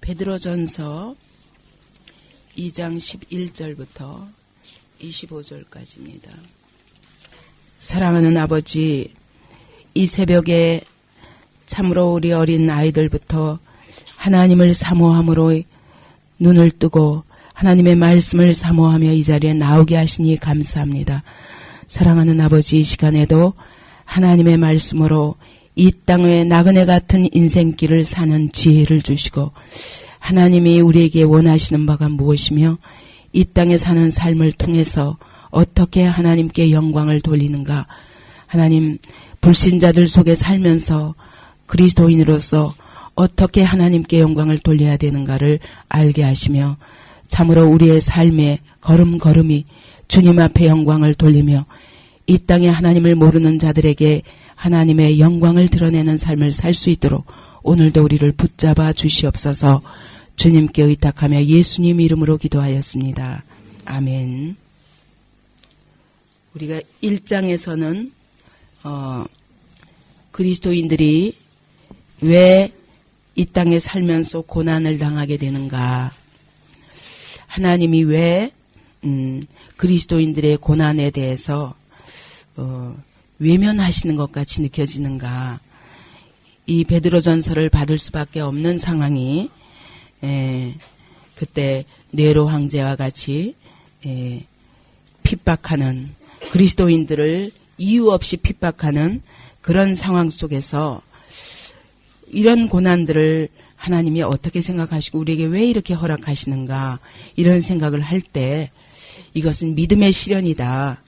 베드로전서 2장 11절부터 25절까지입니다. 사랑하는 아버지, 이 새벽에 참으로 우리 어린 아이들부터 하나님을 사모함으로 눈을 뜨고 하나님의 말씀을 사모하며 이 자리에 나오게 하시니 감사합니다. 사랑하는 아버지, 이 시간에도 하나님의 말씀으로 이 땅의 나그네 같은 인생길을 사는 지혜를 주시고 하나님이 우리에게 원하시는 바가 무엇이며 이 땅에 사는 삶을 통해서 어떻게 하나님께 영광을 돌리는가, 하나님 불신자들 속에 살면서 그리스도인으로서 어떻게 하나님께 영광을 돌려야 되는가를 알게 하시며 참으로 우리의 삶의 걸음걸음이 주님 앞에 영광을 돌리며 이 땅에 하나님을 모르는 자들에게 하나님의 영광을 드러내는 삶을 살 수 있도록 오늘도 우리를 붙잡아 주시옵소서. 주님께 의탁하며 예수님 이름으로 기도하였습니다. 아멘. 우리가 1장에서는 그리스도인들이 왜 이 땅에 살면서 고난을 당하게 되는가, 하나님이 왜 그리스도인들의 고난에 대해서 외면하시는 것 같이 느껴지는가, 이 베드로전서를 받을 수밖에 없는 상황이 그때 네로 황제와 같이 핍박하는, 그리스도인들을 이유 없이 핍박하는 그런 상황 속에서 이런 고난들을 하나님이 어떻게 생각하시고 우리에게 왜 이렇게 허락하시는가, 이런 생각을 할 때 이것은 믿음의 시련이다.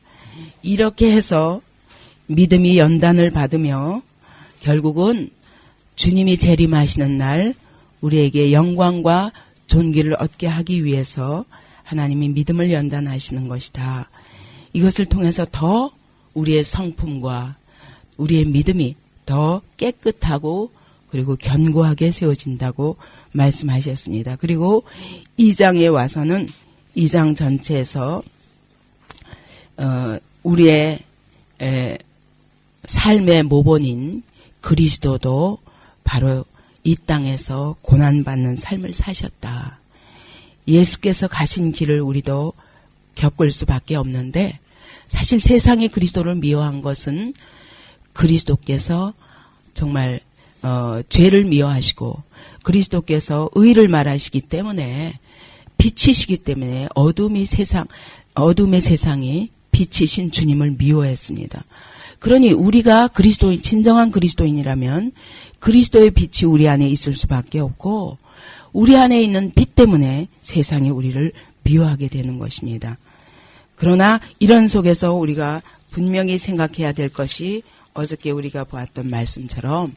이렇게 해서 믿음이 연단을 받으며 결국은 주님이 재림하시는 날 우리에게 영광과 존귀를 얻게 하기 위해서 하나님이 믿음을 연단하시는 것이다. 이것을 통해서 더 우리의 성품과 우리의 믿음이 더 깨끗하고 그리고 견고하게 세워진다고 말씀하셨습니다. 그리고 2장에 와서는 2장 전체에서 우리의 삶의 모본인 그리스도도 바로 이 땅에서 고난받는 삶을 사셨다. 예수께서 가신 길을 우리도 겪을 수밖에 없는데, 사실 세상이 그리스도를 미워한 것은 그리스도께서 정말 죄를 미워하시고 그리스도께서 의를 말하시기 때문에, 빛이시기 때문에 어둠의 세상이 빛이신 주님을 미워했습니다. 그러니 우리가 그리스도인, 진정한 그리스도인이라면 그리스도의 빛이 우리 안에 있을 수밖에 없고 우리 안에 있는 빛 때문에 세상이 우리를 미워하게 되는 것입니다. 그러나 이런 속에서 우리가 분명히 생각해야 될 것이 어저께 우리가 보았던 말씀처럼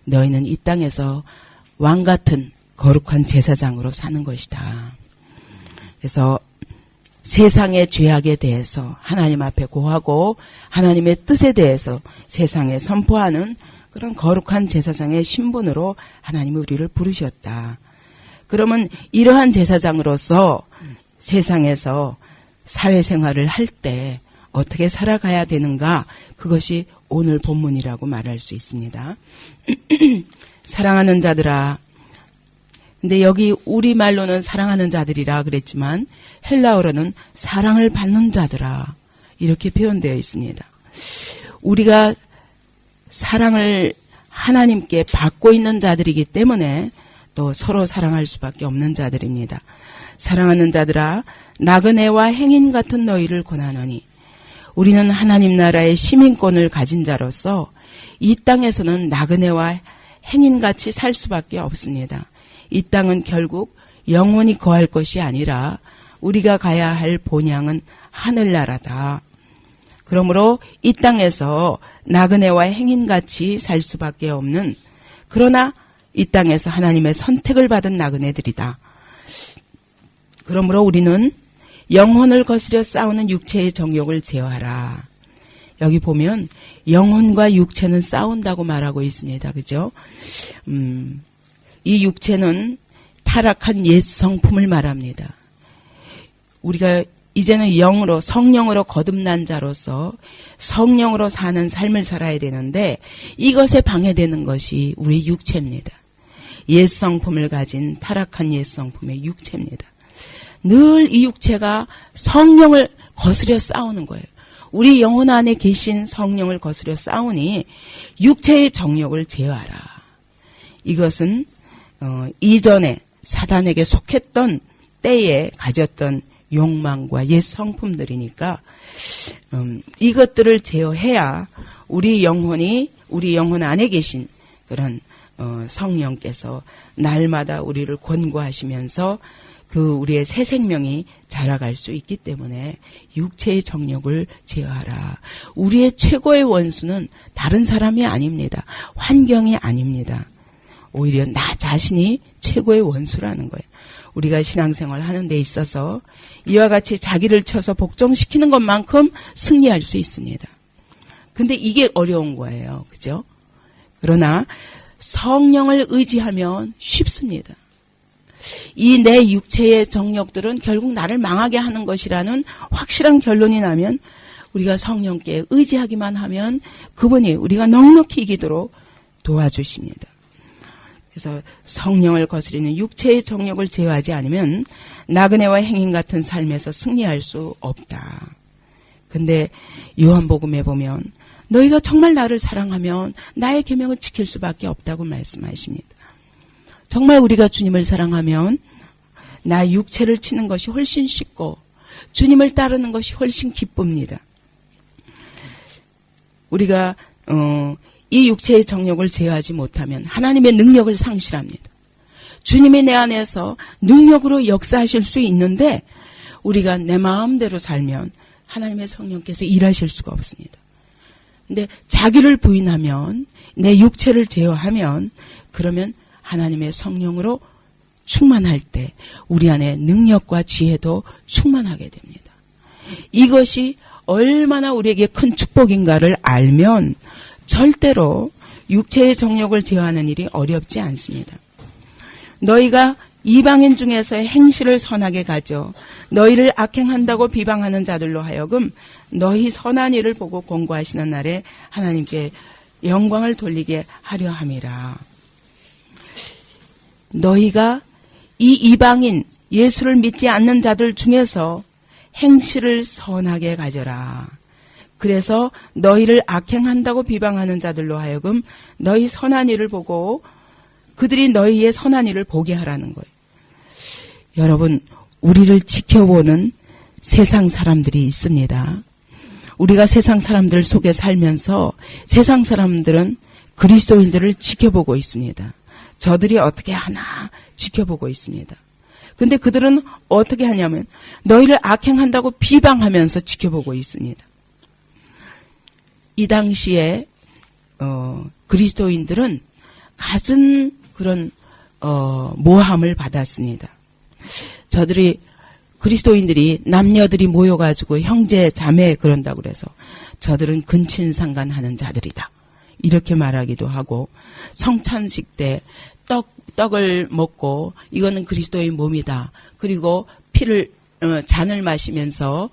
너희는 이 땅에서 왕같은 거룩한 제사장으로 사는 것이다. 그래서 세상의 죄악에 대해서 하나님 앞에 고하고 하나님의 뜻에 대해서 세상에 선포하는 그런 거룩한 제사장의 신분으로 하나님이 우리를 부르셨다. 그러면 이러한 제사장으로서 세상에서 사회생활을 할 때 어떻게 살아가야 되는가, 그것이 오늘 본문이라고 말할 수 있습니다. 사랑하는 자들아, 근데 여기 우리말로는 사랑하는 자들이라 그랬지만 헬라어로는 사랑을 받는 자들아, 이렇게 표현되어 있습니다. 우리가 사랑을 하나님께 받고 있는 자들이기 때문에 또 서로 사랑할 수밖에 없는 자들입니다. 사랑하는 자들아, 나그네와 행인 같은 너희를 권하노니, 우리는 하나님 나라의 시민권을 가진 자로서 이 땅에서는 나그네와 행인같이 살 수밖에 없습니다. 이 땅은 결국 영원히 거할 것이 아니라 우리가 가야 할 본향은 하늘나라다. 그러므로 이 땅에서 나그네와 행인같이 살 수밖에 없는, 그러나 이 땅에서 하나님의 선택을 받은 나그네들이다. 그러므로 우리는 영혼을 거스려 싸우는 육체의 정욕을 제어하라. 여기 보면 영혼과 육체는 싸운다고 말하고 있습니다. 그죠? 이 육체는 타락한 옛 성품을 말합니다. 우리가 이제는 영으로, 성령으로 거듭난 자로서 성령으로 사는 삶을 살아야 되는데 이것에 방해되는 것이 우리 육체입니다. 옛 성품을 가진 타락한 옛 성품의 육체입니다. 늘 이 육체가 성령을 거스려 싸우는 거예요. 우리 영혼 안에 계신 성령을 거스려 싸우니 육체의 정욕을 제어하라. 이것은 이전에 사단에게 속했던 때에 가졌던 욕망과 옛 성품들이니까 이것들을 제어해야 우리 영혼 안에 계신 그런 성령께서 날마다 우리를 권고하시면서 그 우리의 새 생명이 자라갈 수 있기 때문에 육체의 정욕을 제어하라. 우리의 최고의 원수는 다른 사람이 아닙니다. 환경이 아닙니다. 오히려 나 자신이 최고의 원수라는 거예요. 우리가 신앙생활 하는 데 있어서 이와 같이 자기를 쳐서 복종시키는 것만큼 승리할 수 있습니다. 근데 이게 어려운 거예요. 그죠? 그러나 성령을 의지하면 쉽습니다. 이 내 육체의 정욕들은 결국 나를 망하게 하는 것이라는 확실한 결론이 나면 우리가 성령께 의지하기만 하면 그분이 우리가 넉넉히 이기도록 도와주십니다. 그래서 성령을 거스리는 육체의 정욕을 제어하지 않으면 나그네와 행인 같은 삶에서 승리할 수 없다. 근데 요한복음에 보면 너희가 정말 나를 사랑하면 나의 계명을 지킬 수밖에 없다고 말씀하십니다. 정말 우리가 주님을 사랑하면 나 육체를 치는 것이 훨씬 쉽고 주님을 따르는 것이 훨씬 기쁩니다. 우리가 이 육체의 정욕을 제어하지 못하면 하나님의 능력을 상실합니다. 주님이 내 안에서 능력으로 역사하실 수 있는데 우리가 내 마음대로 살면 하나님의 성령께서 일하실 수가 없습니다. 근데 자기를 부인하면 내 육체를 제어하면 그러면 하나님의 성령으로 충만할 때 우리 안에 능력과 지혜도 충만하게 됩니다. 이것이 얼마나 우리에게 큰 축복인가를 알면 절대로 육체의 정욕을 제어하는 일이 어렵지 않습니다. 너희가 이방인 중에서 행실을 선하게 가져 너희를 악행한다고 비방하는 자들로 하여금 너희 선한 일을 보고 공고하시는 날에 하나님께 영광을 돌리게 하려 함이라. 너희가 이 이방인 예수를 믿지 않는 자들 중에서 행실을 선하게 가져라. 그래서 너희를 악행한다고 비방하는 자들로 하여금 너희 선한 일을 보고 그들이 너희의 선한 일을 보게 하라는 거예요. 여러분, 우리를 지켜보는 세상 사람들이 있습니다. 우리가 세상 사람들 속에 살면서 세상 사람들은 그리스도인들을 지켜보고 있습니다. 저들이 어떻게 하나 지켜보고 있습니다. 근데 그들은 어떻게 하냐면 너희를 악행한다고 비방하면서 지켜보고 있습니다. 이 당시에 그리스도인들은 갖은 그런 모함을 받았습니다. 저들이 그리스도인들이 남녀들이 모여가지고 형제 자매 그런다고 그래서 저들은 근친상간하는 자들이다 이렇게 말하기도 하고 성찬식 때 떡을 먹고 이거는 그리스도의 몸이다. 그리고 잔을 마시면서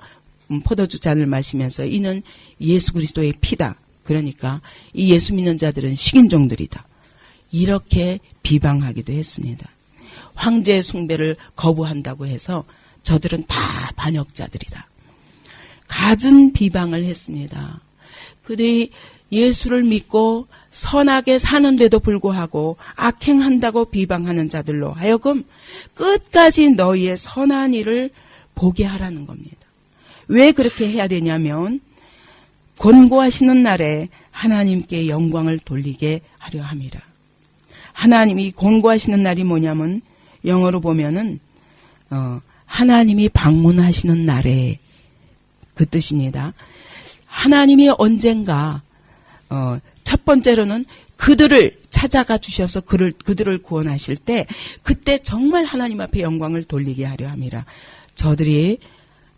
포도주 잔을 마시면서 이는 예수 그리스도의 피다. 그러니까 이 예수 믿는 자들은 식인종들이다. 이렇게 비방하기도 했습니다. 황제 숭배를 거부한다고 해서 저들은 다 반역자들이다. 갖은 비방을 했습니다. 그들이 예수를 믿고 선하게 사는데도 불구하고 악행한다고 비방하는 자들로 하여금 끝까지 너희의 선한 일을 보게 하라는 겁니다. 왜 그렇게 해야 되냐면 권고하시는 날에 하나님께 영광을 돌리게 하려 함이라. 하나님이 권고하시는 날이 뭐냐면 영어로 보면은 하나님이 방문하시는 날에 그 뜻입니다. 하나님이 언젠가 첫 번째로는 그들을 찾아가 주셔서 그들을 구원하실 때 그때 정말 하나님 앞에 영광을 돌리게 하려 함이라. 저들이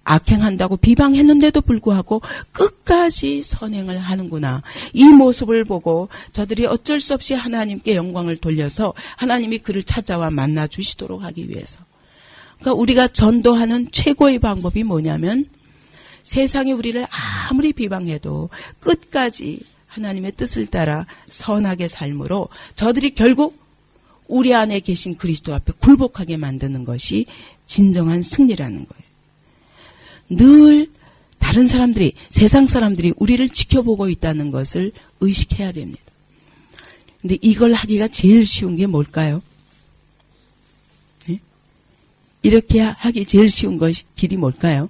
악행한다고 비방했는데도 불구하고 끝까지 선행을 하는구나. 이 모습을 보고 저들이 어쩔 수 없이 하나님께 영광을 돌려서 하나님이 그를 찾아와 만나 주시도록 하기 위해서. 그러니까 우리가 전도하는 최고의 방법이 뭐냐면 세상이 우리를 아무리 비방해도 끝까지 하나님의 뜻을 따라 선하게 삶으로 저들이 결국 우리 안에 계신 그리스도 앞에 굴복하게 만드는 것이 진정한 승리라는 거예요. 늘 다른 사람들이, 세상 사람들이 우리를 지켜보고 있다는 것을 의식해야 됩니다. 근데 이걸 하기가 제일 쉬운 게 뭘까요? 네? 이렇게 하기 제일 쉬운 길이 뭘까요?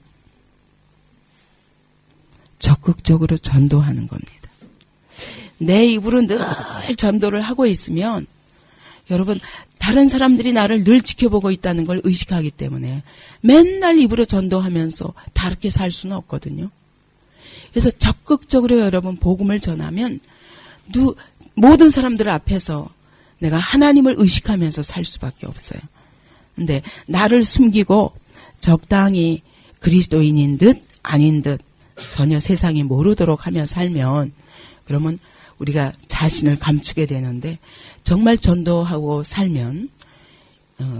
적극적으로 전도하는 겁니다. 내 입으로 늘 전도를 하고 있으면 여러분, 다른 사람들이 나를 늘 지켜보고 있다는 걸 의식하기 때문에 맨날 입으로 전도하면서 다르게 살 수는 없거든요. 그래서 적극적으로 여러분 복음을 전하면 모든 사람들 앞에서 내가 하나님을 의식하면서 살 수밖에 없어요. 근데 나를 숨기고 적당히 그리스도인인 듯 아닌 듯 전혀 세상이 모르도록 하며 살면 그러면 우리가 자신을 감추게 되는데 정말 전도하고 살면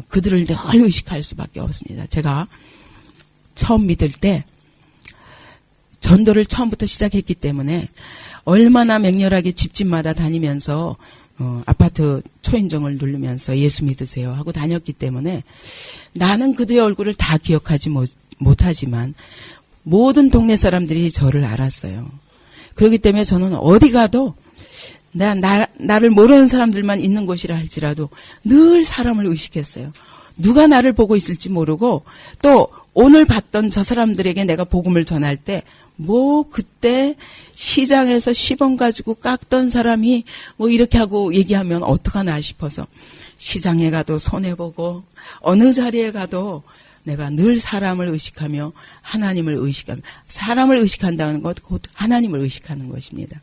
그들을 늘 의식할 수밖에 없습니다. 제가 처음 믿을 때 전도를 처음부터 시작했기 때문에 얼마나 맹렬하게 집집마다 다니면서 아파트 초인종을 누르면서 예수 믿으세요 하고 다녔기 때문에 나는 그들의 얼굴을 다 기억하지 못하지만 모든 동네 사람들이 저를 알았어요. 그렇기 때문에 저는 어디 가도 나를 모르는 사람들만 있는 곳이라 할지라도 늘 사람을 의식했어요. 누가 나를 보고 있을지 모르고 또 오늘 봤던 저 사람들에게 내가 복음을 전할 때 그때 시장에서 10원 가지고 깎던 사람이 이렇게 하고 얘기하면 어떡하나 싶어서 시장에 가도 손해보고 어느 자리에 가도 내가 늘 사람을 의식하며 하나님을 의식하며 사람을 의식한다는 것 곧 하나님을 의식하는 것입니다.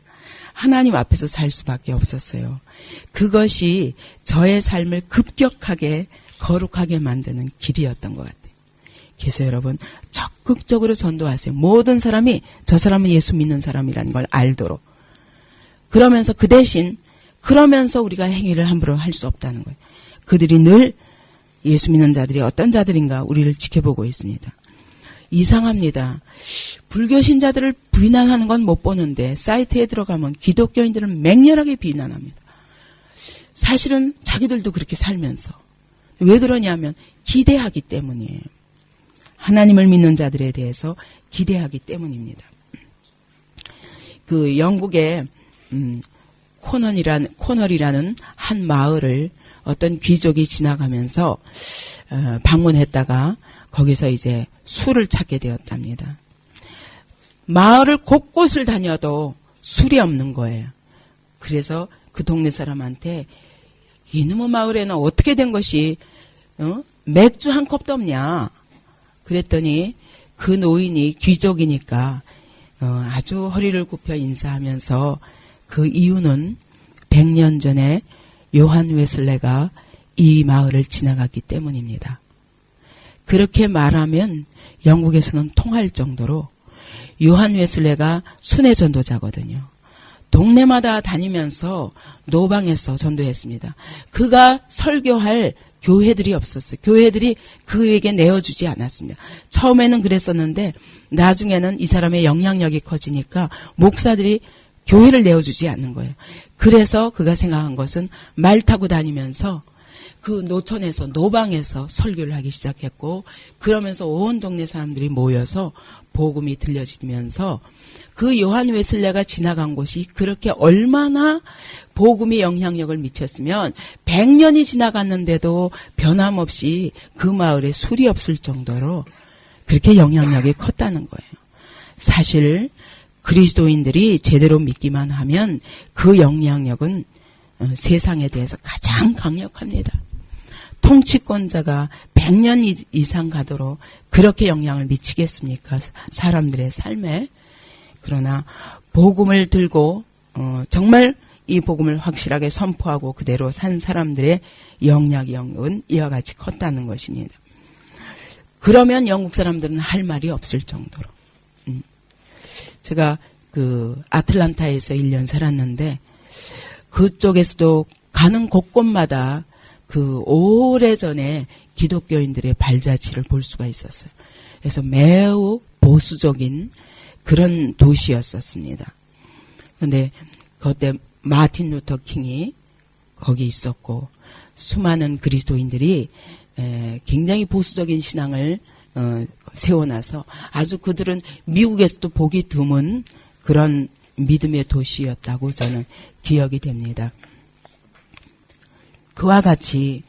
하나님 앞에서 살 수밖에 없었어요. 그것이 저의 삶을 급격하게 거룩하게 만드는 길이었던 것 같아요. 그래서 여러분 적극적으로 전도하세요. 모든 사람이 저 사람은 예수 믿는 사람이라는 걸 알도록. 그러면서 그 대신 그러면서 우리가 행위를 함부로 할 수 없다는 거예요. 그들이 늘 예수 믿는 자들이 어떤 자들인가 우리를 지켜보고 있습니다. 이상합니다. 불교 신자들을 비난하는 건 못 보는데 사이트에 들어가면 기독교인들은 맹렬하게 비난합니다. 사실은 자기들도 그렇게 살면서. 왜 그러냐면 기대하기 때문이에요. 하나님을 믿는 자들에 대해서 기대하기 때문입니다. 그 영국의 코널이라는 한 마을을 어떤 귀족이 지나가면서 방문했다가 거기서 이제 술을 찾게 되었답니다. 마을을 곳곳을 다녀도 술이 없는 거예요. 그래서 그 동네 사람한테 이놈의 마을에는 어떻게 된 것이 맥주 한 컵도 없냐. 그랬더니 그 노인이 귀족이니까 아주 허리를 굽혀 인사하면서 그 이유는 100년 전에 요한 웨슬레가 이 마을을 지나갔기 때문입니다. 그렇게 말하면 영국에서는 통할 정도로 요한 웨슬레가 순회 전도자거든요. 동네마다 다니면서 노방에서 전도했습니다. 그가 설교할 교회들이 없었어요. 교회들이 그에게 내어주지 않았습니다. 처음에는 그랬었는데 나중에는 이 사람의 영향력이 커지니까 목사들이 교회를 내어주지 않는 거예요. 그래서 그가 생각한 것은 말 타고 다니면서 그 노천에서 노방에서 설교를 하기 시작했고 그러면서 온 동네 사람들이 모여서 복음이 들려지면서 그 요한 웨슬레가 지나간 곳이 그렇게 얼마나 복음이 영향력을 미쳤으면 100년이 지나갔는데도 변함없이 그 마을에 술이 없을 정도로 그렇게 영향력이 컸다는 거예요. 사실 그리스도인들이 제대로 믿기만 하면 그 영향력은 세상에 대해서 가장 강력합니다. 통치권자가 100년 이상 가도록 그렇게 영향을 미치겠습니까? 사람들의 삶에. 그러나 복음을 들고 정말 이 복음을 확실하게 선포하고 그대로 산 사람들의 영향력은 이와 같이 컸다는 것입니다. 그러면 영국 사람들은 할 말이 없을 정도로. 제가 그 아틀란타에서 1년 살았는데 그쪽에서도 가는 곳곳마다 그 오래전에 기독교인들의 발자취를 볼 수가 있었어요. 그래서 매우 보수적인 그런 도시였었습니다. 그런데 그때 마틴 루터 킹이 거기 있었고 수많은 그리스도인들이 굉장히 보수적인 신앙을 세워놔서 아주 그들은 미국에서도 보기 드문 그런 믿음의 도시였다고 저는 기억이 됩니다. 이와 같이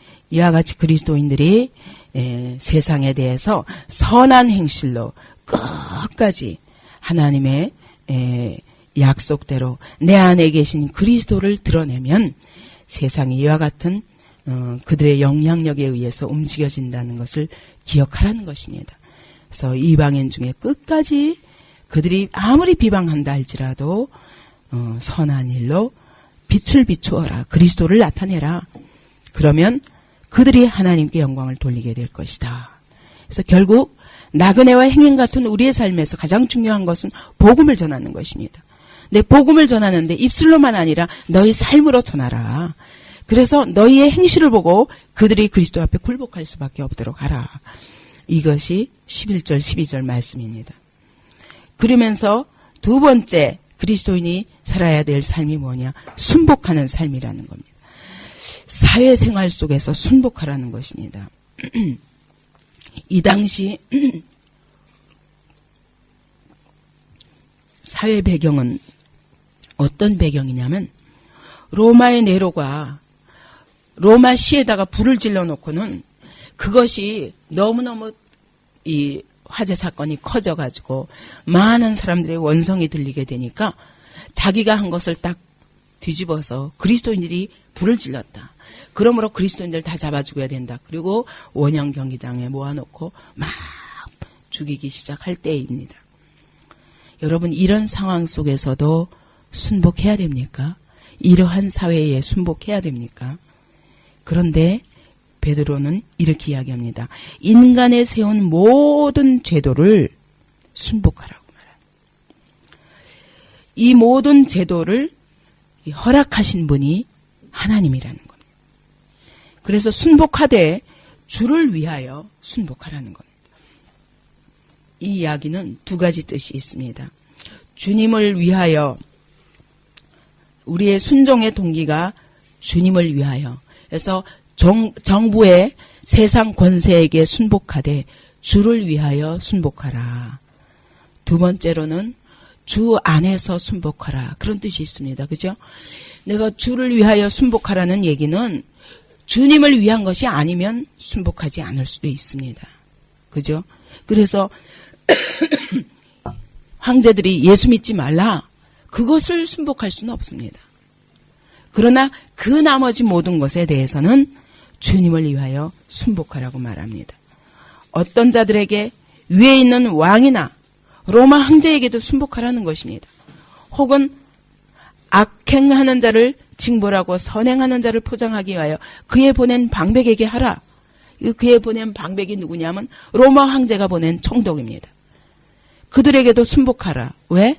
그리스도인들이 세상에 대해서 선한 행실로 끝까지 하나님의 약속대로 내 안에 계신 그리스도를 드러내면 세상이 이와 같은 그들의 영향력에 의해서 움직여진다는 것을 기억하라는 것입니다. 그래서 이방인 중에 끝까지 그들이 아무리 비방한다 할지라도 선한 일로 빛을 비추어라. 그리스도를 나타내라. 그러면 그들이 하나님께 영광을 돌리게 될 것이다. 그래서 결국 나그네와 행인 같은 우리의 삶에서 가장 중요한 것은 복음을 전하는 것입니다. 내 복음을 전하는데 입술로만 아니라 너희 삶으로 전하라. 그래서 너희의 행실을 보고 그들이 그리스도 앞에 굴복할 수밖에 없도록 하라. 이것이 11절 12절 말씀입니다. 그러면서 두 번째 그리스도인이 살아야 될 삶이 뭐냐? 순복하는 삶이라는 겁니다. 사회생활 속에서 순복하라는 것입니다. 이 당시 사회 배경은 어떤 배경이냐면 로마의 네로가 로마 시에다가 불을 질러놓고는 그것이 너무너무 이 화재 사건이 커져가지고 많은 사람들의 원성이 들리게 되니까 자기가 한 것을 딱 뒤집어서 그리스도인들이 불을 질렀다. 그러므로 그리스도인들 다 잡아 죽여야 된다. 그리고 원형 경기장에 모아놓고 막 죽이기 시작할 때입니다. 여러분 이런 상황 속에서도 순복해야 됩니까? 이러한 사회에 순복해야 됩니까? 그런데 베드로는 이렇게 이야기합니다. 인간에 세운 모든 제도를 순복하라고 말합니다. 이 모든 제도를 허락하신 분이 하나님이라는 겁니다. 그래서 순복하되 주를 위하여 순복하라는 겁니다. 이 이야기는 두 가지 뜻이 있습니다. 주님을 위하여, 우리의 순종의 동기가 주님을 위하여. 그래서 정부의 세상 권세에게 순복하되 주를 위하여 순복하라. 두 번째로는 주 안에서 순복하라. 그런 뜻이 있습니다. 그죠? 내가 주를 위하여 순복하라는 얘기는 주님을 위한 것이 아니면 순복하지 않을 수도 있습니다. 그죠? 그래서 황제들이 예수 믿지 말라. 그것을 순복할 수는 없습니다. 그러나 그 나머지 모든 것에 대해서는 주님을 위하여 순복하라고 말합니다. 어떤 자들에게 위에 있는 왕이나 로마 황제에게도 순복하라는 것입니다. 혹은 악행하는 자를 징벌하고 선행하는 자를 포장하기 위하여 그에 보낸 방백에게 하라. 그에 보낸 방백이 누구냐면 로마 황제가 보낸 총독입니다. 그들에게도 순복하라. 왜?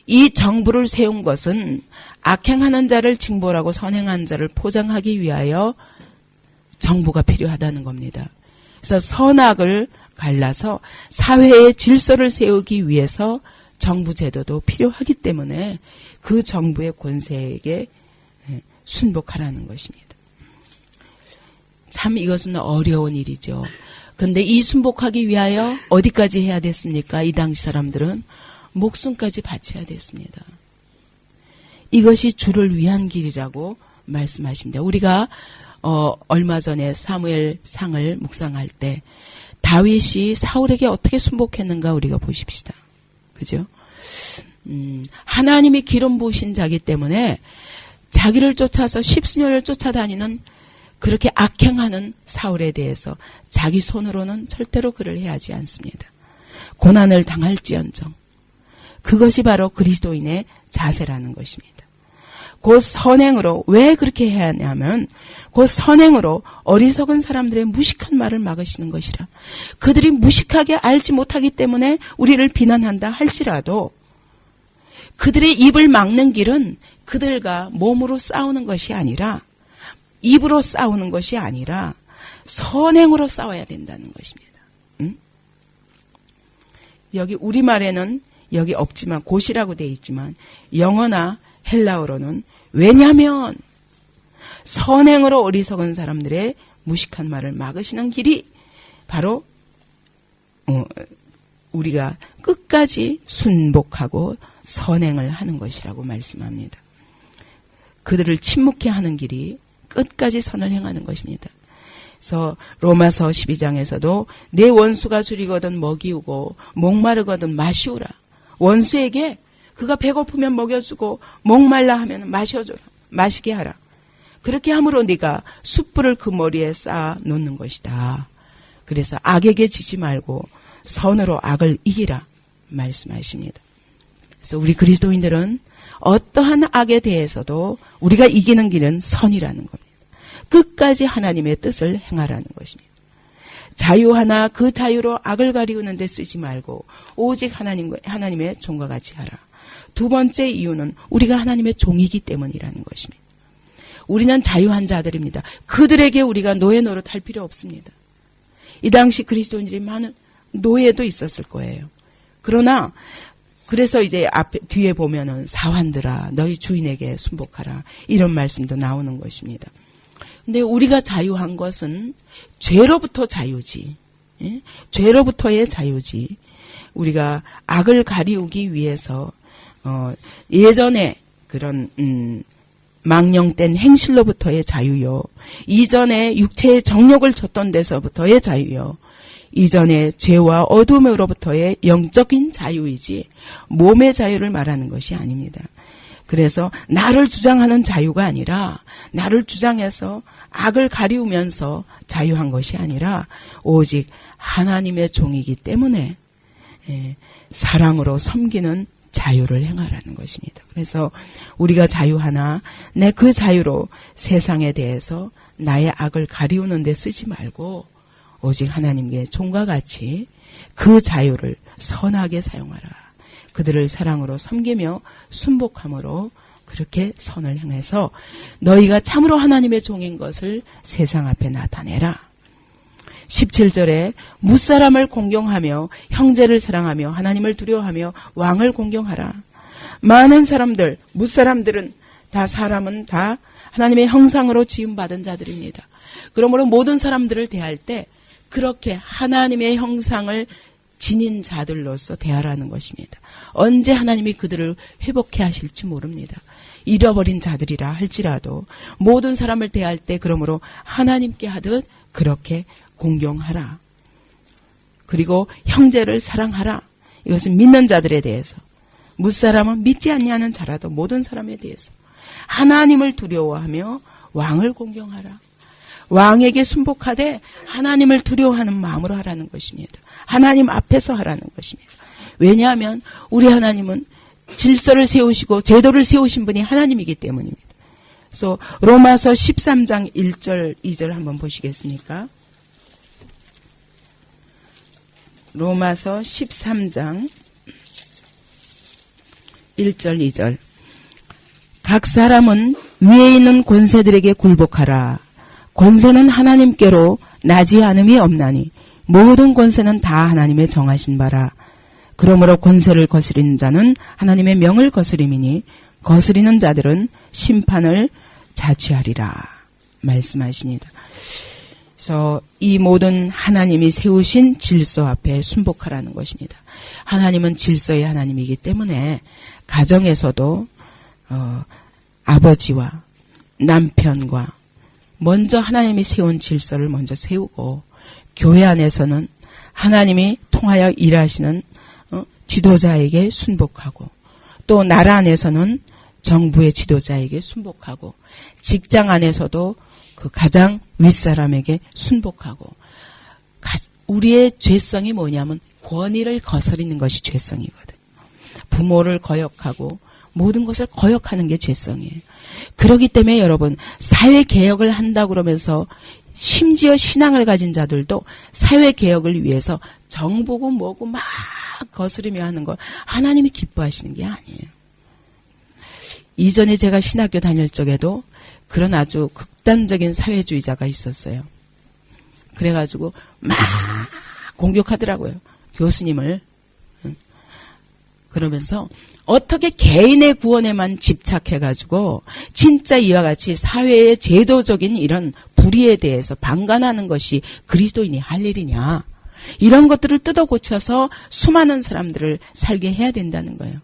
이 정부를 세운 것은 악행하는 자를 징벌하고 선행하는 자를 포장하기 위하여 정부가 필요하다는 겁니다. 그래서 선악을 갈라서 사회의 질서를 세우기 위해서 정부 제도도 필요하기 때문에 그 정부의 권세에게 순복하라는 것입니다. 참 이것은 어려운 일이죠. 근데 이 순복하기 위하여 어디까지 해야 됐습니까? 이 당시 사람들은 목숨까지 바쳐야 됐습니다. 이것이 주를 위한 길이라고 말씀하십니다. 우리가 얼마 전에 사무엘 상을 묵상할 때 다윗이 사울에게 어떻게 순복했는가 우리가 보십시다. 그죠? 하나님이 기름 부으신 자기 때문에 자기를 쫓아서 십수년을 쫓아다니는 그렇게 악행하는 사울에 대해서 자기 손으로는 절대로 그를 해하지 않습니다. 고난을 당할지언정. 그것이 바로 그리스도인의 자세라는 것입니다. 그 선행으로 왜 그렇게 해야 하냐면 그 선행으로 어리석은 사람들의 무식한 말을 막으시는 것이라. 그들이 무식하게 알지 못하기 때문에 우리를 비난한다 할지라도 그들의 입을 막는 길은 그들과 몸으로 싸우는 것이 아니라 입으로 싸우는 것이 아니라 선행으로 싸워야 된다는 것입니다. 응? 여기 우리말에는 여기 없지만 곧이라고 되어 있지만 영어나 헬라어로는 왜냐하면 선행으로 어리석은 사람들의 무식한 말을 막으시는 길이 바로 우리가 끝까지 순복하고 선행을 하는 것이라고 말씀합니다. 그들을 침묵케 하는 길이 끝까지 선을 행하는 것입니다. 그래서 로마서 12장에서도 내 원수가 줄이거든 먹이우고 목마르거든 마시우라. 원수에게 그가 배고프면 먹여주고 목말라 하면 마셔줘라. 마시게 하라. 그렇게 함으로 네가 숯불을 그 머리에 쌓아 놓는 것이다. 그래서 악에게 지지 말고 선으로 악을 이기라 말씀하십니다. 그래서 우리 그리스도인들은 어떠한 악에 대해서도 우리가 이기는 길은 선이라는 겁니다. 끝까지 하나님의 뜻을 행하라는 것입니다. 자유 하나 그 자유로 악을 가리우는 데 쓰지 말고 오직 하나님의 종과 같이 하라. 두 번째 이유는 우리가 하나님의 종이기 때문이라는 것입니다. 우리는 자유한 자들입니다. 그들에게 우리가 노예 노릇할 필요 없습니다. 이 당시 그리스도인들이 많은 노예도 있었을 거예요. 그러나 그래서 이제 뒤에 보면은 사환들아 너희 주인에게 순복하라 이런 말씀도 나오는 것입니다. 근데 우리가 자유한 것은 죄로부터 자유지. 예? 죄로부터의 자유지. 우리가 악을 가리우기 위해서 예전에 그런 망령된 행실로부터의 자유요. 이전에 육체의 정욕을 줬던 데서부터의 자유요. 이전에 죄와 어둠으로부터의 영적인 자유이지 몸의 자유를 말하는 것이 아닙니다. 그래서 나를 주장하는 자유가 아니라 나를 주장해서 악을 가리우면서 자유한 것이 아니라 오직 하나님의 종이기 때문에 사랑으로 섬기는 자유를 행하라는 것입니다. 그래서 우리가 자유하나 내 그 자유로 세상에 대해서 나의 악을 가리우는 데 쓰지 말고 오직 하나님께 종과 같이 그 자유를 선하게 사용하라. 그들을 사랑으로 섬기며 순복함으로 그렇게 선을 행해서 너희가 참으로 하나님의 종인 것을 세상 앞에 나타내라. 17절에 무사람을 공경하며 형제를 사랑하며 하나님을 두려워하며 왕을 공경하라. 많은 사람들, 무사람들은 사람은 다 하나님의 형상으로 지음받은 자들입니다. 그러므로 모든 사람들을 대할 때 그렇게 하나님의 형상을 지닌 자들로서 대하라는 것입니다. 언제 하나님이 그들을 회복해 하실지 모릅니다. 잃어버린 자들이라 할지라도 모든 사람을 대할 때 그러므로 하나님께 하듯 그렇게 공경하라. 그리고 형제를 사랑하라. 이것은 믿는 자들에 대해서. 무사람은 믿지 아니하는 자라도 모든 사람에 대해서 하나님을 두려워하며 왕을 공경하라. 왕에게 순복하되 하나님을 두려워하는 마음으로 하라는 것입니다. 하나님 앞에서 하라는 것입니다. 왜냐하면 우리 하나님은 질서를 세우시고 제도를 세우신 분이 하나님이기 때문입니다. 그래서 로마서 13장 1절 2절 한번 보시겠습니까? 로마서 13장 1절 2절 각 사람은 위에 있는 권세들에게 굴복하라. 권세는 하나님께로 나지 않음이 없나니 모든 권세는 다 하나님의 정하신 바라. 그러므로 권세를 거스리는 자는 하나님의 명을 거스림이니 거스리는 자들은 심판을 자취하리라 말씀하십니다. 그래서 이 모든 하나님이 세우신 질서 앞에 순복하라는 것입니다. 하나님은 질서의 하나님이기 때문에 가정에서도 아버지와 남편과 먼저 하나님이 세운 질서를 먼저 세우고 교회 안에서는 하나님이 통하여 일하시는 지도자에게 순복하고 또 나라 안에서는 정부의 지도자에게 순복하고 직장 안에서도 그 가장 윗사람에게 순복하고 우리의 죄성이 뭐냐면 권위를 거스리는 것이 죄성이거든요. 부모를 거역하고 모든 것을 거역하는 게 죄성이에요. 그렇기 때문에 여러분 사회개혁을 한다고 그러면서 심지어 신앙을 가진 자들도 사회개혁을 위해서 정보고 뭐고 막 거스르며 하는 거 하나님이 기뻐하시는 게 아니에요. 이전에 제가 신학교 다닐 적에도 그런 아주 극단적인 사회주의자가 있었어요. 그래가지고 막 공격하더라고요. 교수님을. 그러면서 어떻게 개인의 구원에만 집착해가지고 진짜 이와 같이 사회의 제도적인 이런 불의에 대해서 방관하는 것이 그리스도인이 할 일이냐. 이런 것들을 뜯어 고쳐서 수많은 사람들을 살게 해야 된다는 거예요.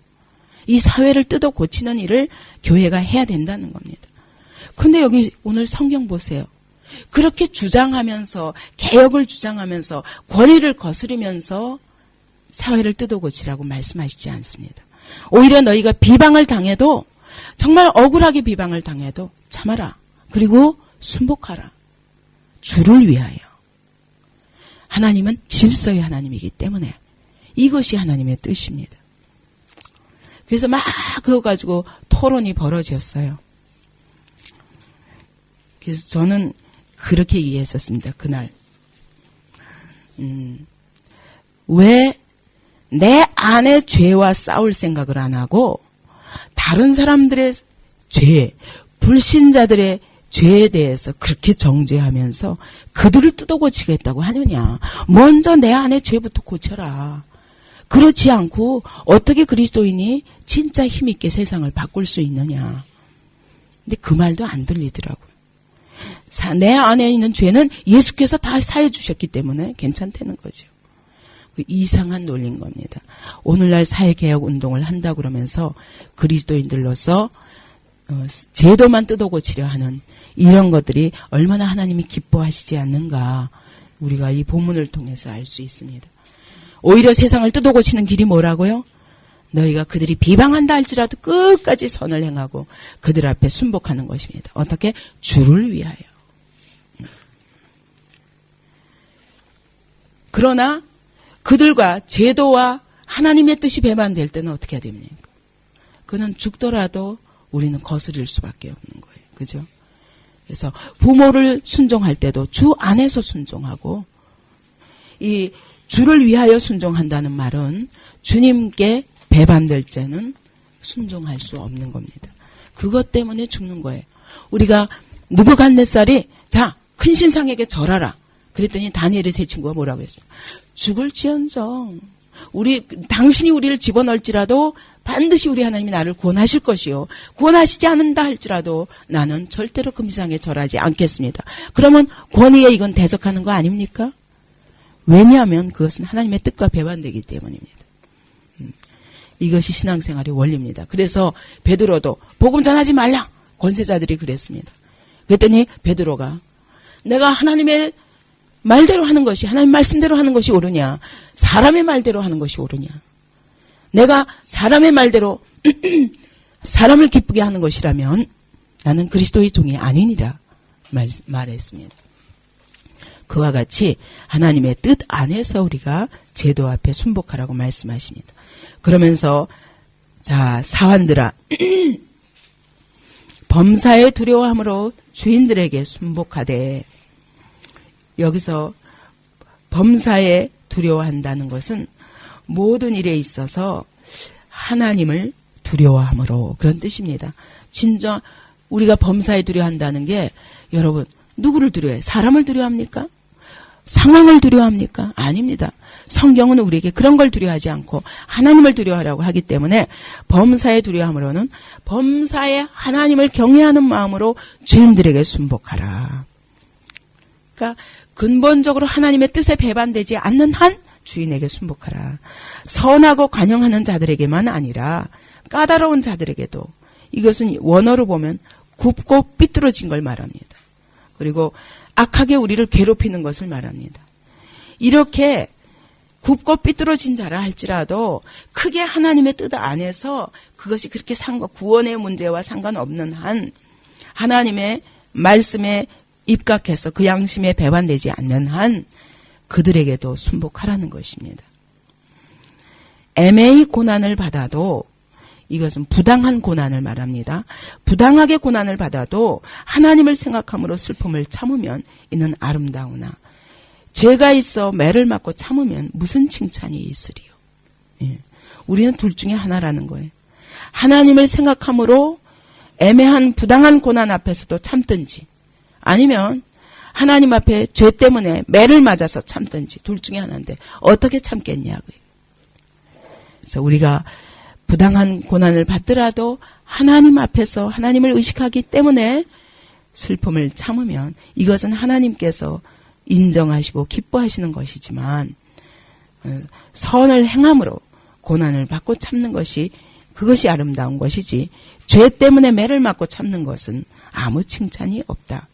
이 사회를 뜯어 고치는 일을 교회가 해야 된다는 겁니다. 근데 여기 오늘 성경 보세요. 그렇게 주장하면서 개혁을 주장하면서 권위를 거스르면서 사회를 뜯어 고치라고 말씀하시지 않습니다. 오히려 너희가 비방을 당해도 정말 억울하게 비방을 당해도 참아라. 그리고 순복하라. 주를 위하여. 하나님은 질서의 하나님이기 때문에 이것이 하나님의 뜻입니다. 그래서 막 그거 가지고 토론이 벌어졌어요. 그래서 저는 그렇게 이해했었습니다. 그날. 왜 내 안의 죄와 싸울 생각을 안 하고 다른 사람들의 죄, 불신자들의 죄에 대해서 그렇게 정죄하면서 그들을 뜯어 고치겠다고 하느냐. 먼저 내 안의 죄부터 고쳐라. 그렇지 않고 어떻게 그리스도인이 진짜 힘있게 세상을 바꿀 수 있느냐. 근데 그 말도 안 들리더라고요. 내 안에 있는 죄는 예수께서 다 사해 주셨기 때문에 괜찮다는 거죠. 그 이상한 논리인 겁니다. 오늘날 사회개혁 운동을 한다 그러면서 그리스도인들로서 제도만 뜯어 고치려 하는 이런 것들이 얼마나 하나님이 기뻐하시지 않는가 우리가 이 본문을 통해서 알 수 있습니다. 오히려 세상을 뜯어 고치는 길이 뭐라고요? 너희가 그들이 비방한다 할지라도 끝까지 선을 행하고 그들 앞에 순복하는 것입니다. 어떻게? 주를 위하여. 그러나 그들과 제도와 하나님의 뜻이 배반될 때는 어떻게 해야 됩니까? 그는 죽더라도 우리는 거스릴 수밖에 없는 거예요. 그죠? 그래서 부모를 순종할 때도 주 안에서 순종하고 이 주를 위하여 순종한다는 말은 주님께 배반될 때는 순종할 수 없는 겁니다. 그것 때문에 죽는 거예요. 우리가 느부갓네살이 자, 큰 신상에게 절하라. 그랬더니 다니엘의 세 친구가 뭐라고 했습니까? 죽을지언정 당신이 우리를 집어넣을지라도 반드시 우리 하나님이 나를 구원하실 것이요. 구원하시지 않는다 할지라도 나는 절대로 금상에 절하지 않겠습니다. 그러면 권위에 이건 대적하는 거 아닙니까? 왜냐하면 그것은 하나님의 뜻과 배반되기 때문입니다. 이것이 신앙생활의 원리입니다. 그래서 베드로도 복음 전하지 말라. 권세자들이 그랬습니다. 그랬더니 베드로가 내가 하나님의 말대로 하는 것이 하나님 말씀대로 하는 것이 옳으냐 사람의 말대로 하는 것이 옳으냐 내가 사람의 말대로 사람을 기쁘게 하는 것이라면 나는 그리스도의 종이 아니니라 말했습니다. 그와 같이 하나님의 뜻 안에서 우리가 제도 앞에 순복하라고 말씀하십니다. 그러면서 자 사환들아 범사에 두려워함으로 주인들에게 순복하되 여기서 범사에 두려워한다는 것은 모든 일에 있어서 하나님을 두려워함으로 그런 뜻입니다. 진짜 우리가 범사에 두려워한다는 게 여러분 누구를 두려워해요? 사람을 두려워합니까? 상황을 두려워합니까? 아닙니다. 성경은 우리에게 그런 걸 두려워하지 않고 하나님을 두려워하라고 하기 때문에 범사에 두려워함으로는 범사에 하나님을 경외하는 마음으로 죄인들에게 순복하라. 그러니까 근본적으로 하나님의 뜻에 배반되지 않는 한 주인에게 순복하라. 선하고 관용하는 자들에게만 아니라 까다로운 자들에게도 이것은 원어로 보면 굽고 삐뚤어진 걸 말합니다. 그리고 악하게 우리를 괴롭히는 것을 말합니다. 이렇게 굽고 삐뚤어진 자라 할지라도 크게 하나님의 뜻 안에서 그것이 그렇게 구원의 문제와 상관없는 한 하나님의 말씀에 입각해서 그 양심에 배반되지 않는 한 그들에게도 순복하라는 것입니다. 애매히 고난을 받아도 이것은 부당한 고난을 말합니다. 부당하게 고난을 받아도 하나님을 생각함으로 슬픔을 참으면 이는 아름다우나 죄가 있어 매를 맞고 참으면 무슨 칭찬이 있으리요. 예. 우리는 둘 중에 하나라는 거예요. 하나님을 생각함으로 애매한 부당한 고난 앞에서도 참든지 아니면 하나님 앞에 죄 때문에 매를 맞아서 참든지 둘 중에 하나인데 어떻게 참겠냐고요. 그래서 우리가 부당한 고난을 받더라도 하나님 앞에서 하나님을 의식하기 때문에 슬픔을 참으면 이것은 하나님께서 인정하시고 기뻐하시는 것이지만 선을 행함으로 고난을 받고 참는 것이 그것이 아름다운 것이지 죄 때문에 매를 맞고 참는 것은 아무 칭찬이 없다.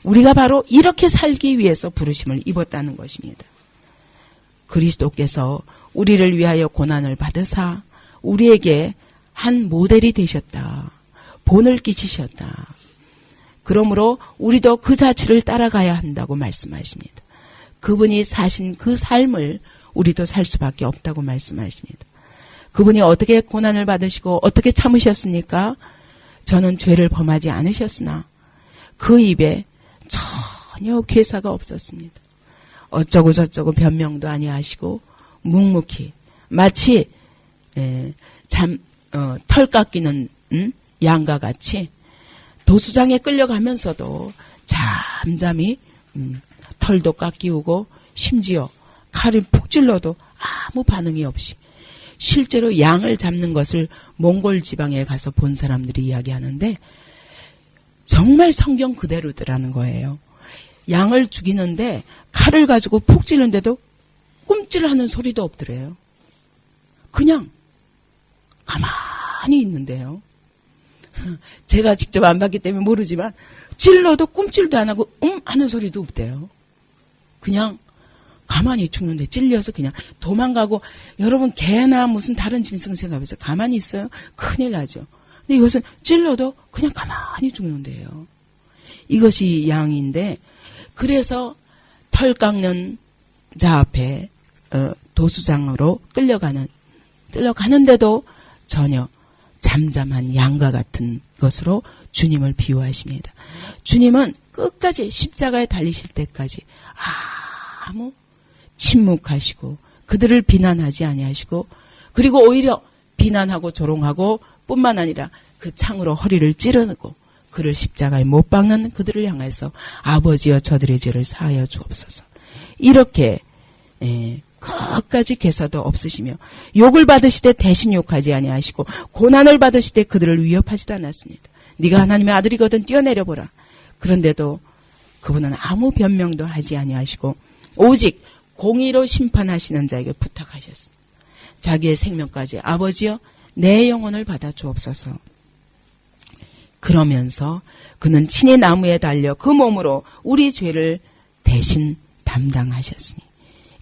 우리가 바로 이렇게 살기 위해서 부르심을 입었다는 것입니다. 그리스도께서 우리를 위하여 고난을 받으사 우리에게 한 모델이 되셨다. 본을 끼치셨다. 그러므로 우리도 그 자취를 따라가야 한다고 말씀하십니다. 그분이 사신 그 삶을 우리도 살 수밖에 없다고 말씀하십니다. 그분이 어떻게 고난을 받으시고 어떻게 참으셨습니까? 저는 죄를 범하지 않으셨으나 그 입에 전혀 괴사가 없었습니다. 어쩌고 저쩌고 변명도 아니하시고 묵묵히 마치 털 깎이는 양과 같이 도수장에 끌려가면서도 잠잠히 털도 깎이우고 심지어 칼을 푹 찔러도 아무 반응이 없이 실제로 양을 잡는 것을 몽골 지방에 가서 본 사람들이 이야기하는데 정말 성경 그대로더라는 거예요. 양을 죽이는데 칼을 가지고 푹 찌르는데도 꿈찔하는 소리도 없더래요. 그냥 가만히 있는데요. 제가 직접 안 봤기 때문에 모르지만 찔러도 꿈찔도 안 하고 하는 소리도 없대요. 그냥 가만히 죽는데 찔려서 그냥 도망가고 여러분 개나 무슨 다른 짐승 생각해서 가만히 있어요? 큰일 나죠. 근데 이것은 찔러도 그냥 가만히 죽는데요. 이것이 양인데 그래서 털 깎는 자 앞에 도수장으로 끌려가는데도 전혀 잠잠한 양과 같은 것으로 주님을 비유하십니다. 주님은 끝까지 십자가에 달리실 때까지 아무 침묵하시고 그들을 비난하지 아니하시고 그리고 오히려 비난하고 조롱하고 뿐만 아니라 그 창으로 허리를 찌르고 그를 십자가에 못 박는 그들을 향해서 아버지여 저들의 죄를 사하여 주옵소서. 이렇게 끝까지 괴사도 없으시며 욕을 받으시되 대신 욕하지 아니하시고 고난을 받으시되 그들을 위협하지도 않았습니다. 네가 하나님의 아들이거든 뛰어내려 보라. 그런데도 그분은 아무 변명도 하지 아니하시고 오직 공의로 심판하시는 자에게 부탁하셨습니다. 자기의 생명까지 아버지여 내 영혼을 받아 주옵소서. 그러면서 그는 친히 나무에 달려 그 몸으로 우리 죄를 대신 담당하셨으니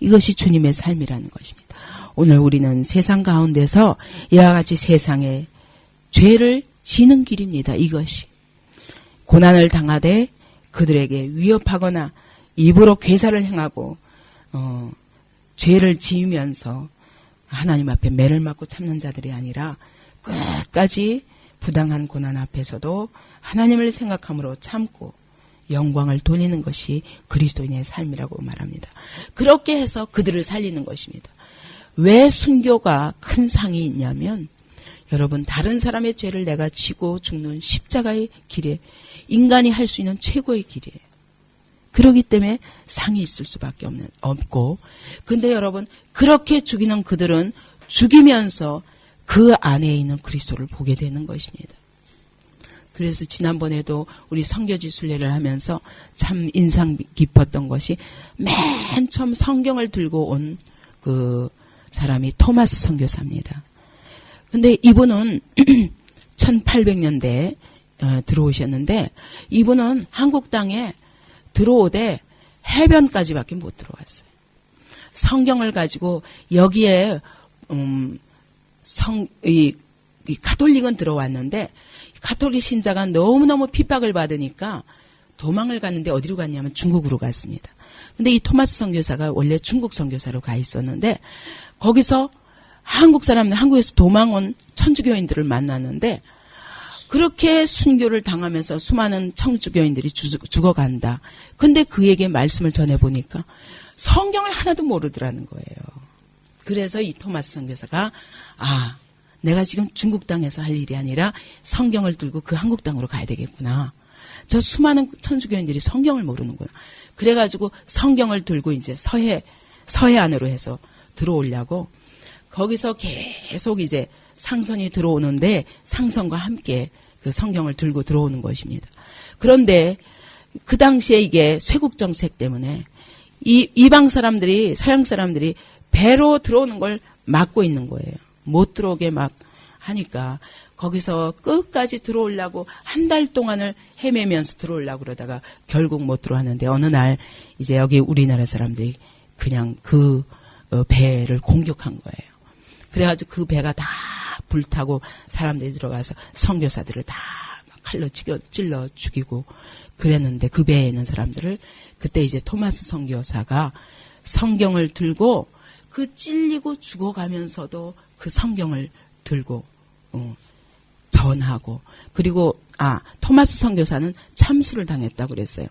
이것이 주님의 삶이라는 것입니다. 오늘 우리는 세상 가운데서 이와 같이 세상에 죄를 지는 길입니다. 이것이 고난을 당하되 그들에게 위협하거나 입으로 괴사를 행하고 죄를 지으면서 하나님 앞에 매를 맞고 참는 자들이 아니라 끝까지 부당한 고난 앞에서도 하나님을 생각함으로 참고 영광을 돌리는 것이 그리스도인의 삶이라고 말합니다. 그렇게 해서 그들을 살리는 것입니다. 왜 순교가 큰 상이 있냐면 여러분 다른 사람의 죄를 내가 지고 죽는 십자가의 길에 인간이 할 수 있는 최고의 길이에요. 그렇기 때문에 상이 있을 수밖에 없고 근데 여러분 그렇게 죽이는 그들은 죽이면서 그 안에 있는 그리스도를 보게 되는 것입니다. 그래서 지난번에도 우리 성교지 순례를 하면서 참 인상 깊었던 것이 맨 처음 성경을 들고 온 그 사람이 토마스 선교사입니다. 근데 이분은 1800년대에 들어오셨는데 이분은 한국 땅에 들어오되 해변까지밖에 못 들어왔어요. 성경을 가지고 여기에 이 가톨릭은 들어왔는데 가톨릭 신자가 너무너무 핍박을 받으니까 도망을 갔는데 어디로 갔냐면 중국으로 갔습니다. 근데 이 토마스 선교사가 원래 중국 선교사로 가 있었는데 거기서 한국 사람들 한국에서 도망온 천주교인들을 만났는데 그렇게 순교를 당하면서 수많은 천주교인들이 죽어간다. 근데 그에게 말씀을 전해보니까 성경을 하나도 모르더라는 거예요. 그래서 이 토마스 선교사가 내가 지금 중국 땅에서 할 일이 아니라 성경을 들고 그 한국 땅으로 가야 되겠구나. 저 수많은 천주교인들이 성경을 모르는구나. 그래가지고 성경을 들고 이제 서해 안으로 해서 들어오려고 거기서 계속 이제 상선이 들어오는데 상선과 함께 그 성경을 들고 들어오는 것입니다. 그런데 그 당시에 이게 쇄국 정책 때문에 이방 사람들이, 서양 사람들이 배로 들어오는 걸 막고 있는 거예요. 못 들어오게 막 하니까 거기서 끝까지 들어오려고 한 달 동안을 헤매면서 들어오려고 그러다가 결국 못 들어왔는데 어느 날 이제 여기 우리나라 사람들이 그냥 그 배를 공격한 거예요. 그래가지고 그 배가 다 불타고 사람들이 들어가서 선교사들을 다 칼로 찔러 죽이고 그랬는데 그 배에 있는 사람들을 그때 이제 토마스 선교사가 성경을 들고 그 찔리고 죽어가면서도 그 성경을 들고 전하고 그리고 토마스 선교사는 참수를 당했다고 그랬어요.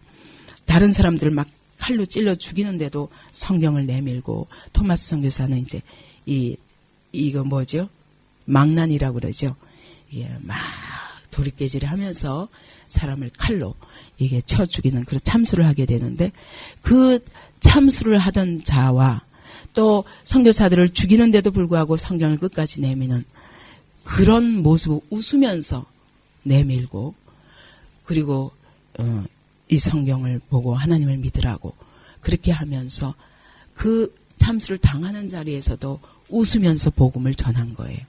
다른 사람들을 막 칼로 찔러 죽이는데도 성경을 내밀고 토마스 선교사는 이제 이거 뭐죠? 망난이라고 그러죠. 이게 막 도리깨질을 하면서 사람을 칼로 이게 쳐 죽이는 그런 참수를 하게 되는데 그 참수를 하던 자와 또 선교사들을 죽이는데도 불구하고 성경을 끝까지 내미는 그런 모습을 웃으면서 내밀고 그리고 이 성경을 보고 하나님을 믿으라고 그렇게 하면서 그 참수를 당하는 자리에서도 웃으면서 복음을 전한 거예요.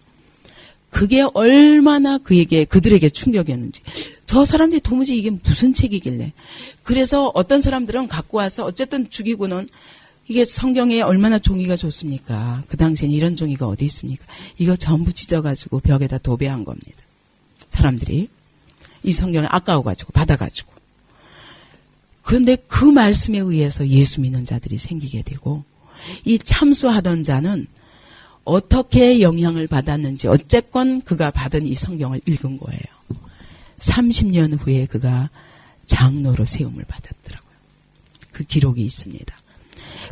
그게 얼마나 그들에게 충격이었는지. 저 사람들이 도무지 이게 무슨 책이길래. 그래서 어떤 사람들은 갖고 와서 어쨌든 죽이고는 이게 성경에 얼마나 종이가 좋습니까? 그 당시엔 이런 종이가 어디 있습니까? 이거 전부 찢어가지고 벽에다 도배한 겁니다. 사람들이. 이 성경에 아까워가지고 받아가지고. 그런데 그 말씀에 의해서 예수 믿는 자들이 생기게 되고 이 참수하던 자는 어떻게 영향을 받았는지 어쨌건 그가 받은 이 성경을 읽은 거예요. 30년 후에 그가 장로로 세움을 받았더라고요. 그 기록이 있습니다.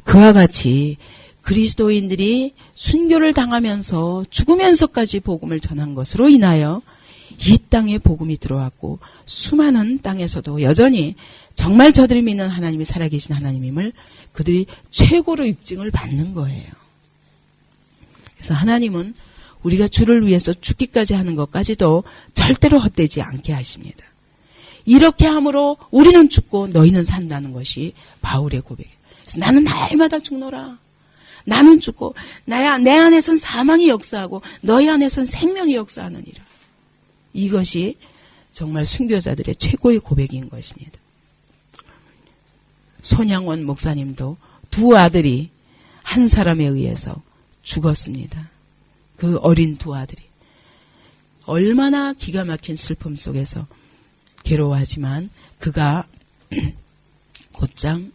그와 같이 그리스도인들이 순교를 당하면서 죽으면서까지 복음을 전한 것으로 인하여 이 땅에 복음이 들어왔고 수많은 땅에서도 여전히 정말 저들이 믿는 하나님이 살아계신 하나님임을 그들이 최고로 입증을 받는 거예요. 그래서 하나님은 우리가 주를 위해서 죽기까지 하는 것까지도 절대로 헛되지 않게 하십니다. 이렇게 함으로 우리는 죽고 너희는 산다는 것이 바울의 고백이에요. 그래서 나는 날마다 죽노라. 나는 죽고 내 안에선 사망이 역사하고 너희 안에선 생명이 역사하느니라. 이것이 정말 순교자들의 최고의 고백인 것입니다. 손양원 목사님도 두 아들이 한 사람에 의해서 죽었습니다. 그 어린 두 아들이. 얼마나 기가 막힌 슬픔 속에서 괴로워하지만 그가 곧장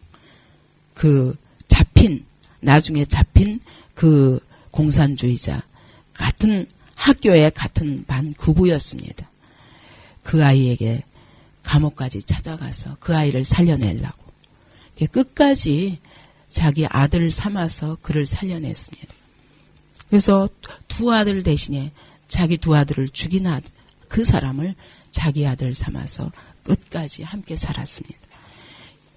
나중에 잡힌 그 공산주의자, 같은 학교의 같은 반 구부였습니다. 그 아이에게 감옥까지 찾아가서 그 아이를 살려내려고. 끝까지 자기 아들을 삼아서 그를 살려냈습니다. 그래서 두 아들 대신에 자기 두 아들을 죽인 그 사람을 자기 아들 삼아서 끝까지 함께 살았습니다.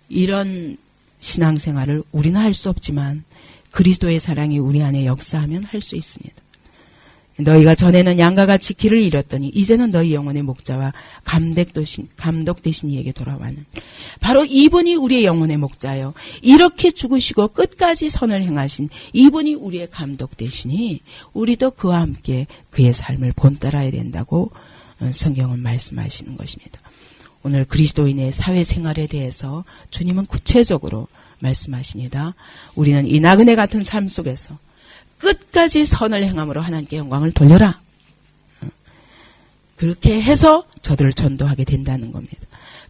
이런 신앙생활을 우리는 할 수 없지만 그리스도의 사랑이 우리 안에 역사하면 할 수 있습니다. 너희가 전에는 양과 같이 길을 잃었더니 이제는 너희 영혼의 목자와 감독 되신 이에게 돌아와는 바로 이분이 우리의 영혼의 목자요. 이렇게 죽으시고 끝까지 선을 행하신 이분이 우리의 감독 되시니 우리도 그와 함께 그의 삶을 본따라야 된다고 성경은 말씀하시는 것입니다. 오늘 그리스도인의 사회생활에 대해서 주님은 구체적으로 말씀하십니다. 우리는 이 나그네 같은 삶 속에서 끝까지 선을 행함으로 하나님께 영광을 돌려라. 그렇게 해서 저들을 전도하게 된다는 겁니다.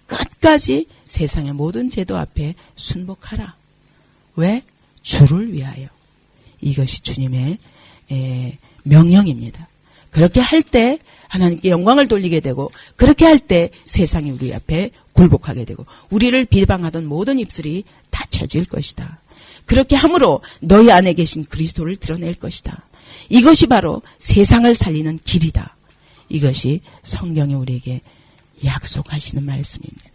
끝까지 세상의 모든 제도 앞에 순복하라. 왜? 주를 위하여. 이것이 주님의 명령입니다. 그렇게 할 때 하나님께 영광을 돌리게 되고 그렇게 할 때 세상이 우리 앞에 굴복하게 되고 우리를 비방하던 모든 입술이 닫혀질 것이다. 그렇게 함으로 너희 안에 계신 그리스도를 드러낼 것이다. 이것이 바로 세상을 살리는 길이다. 이것이 성경이 우리에게 약속하시는 말씀입니다.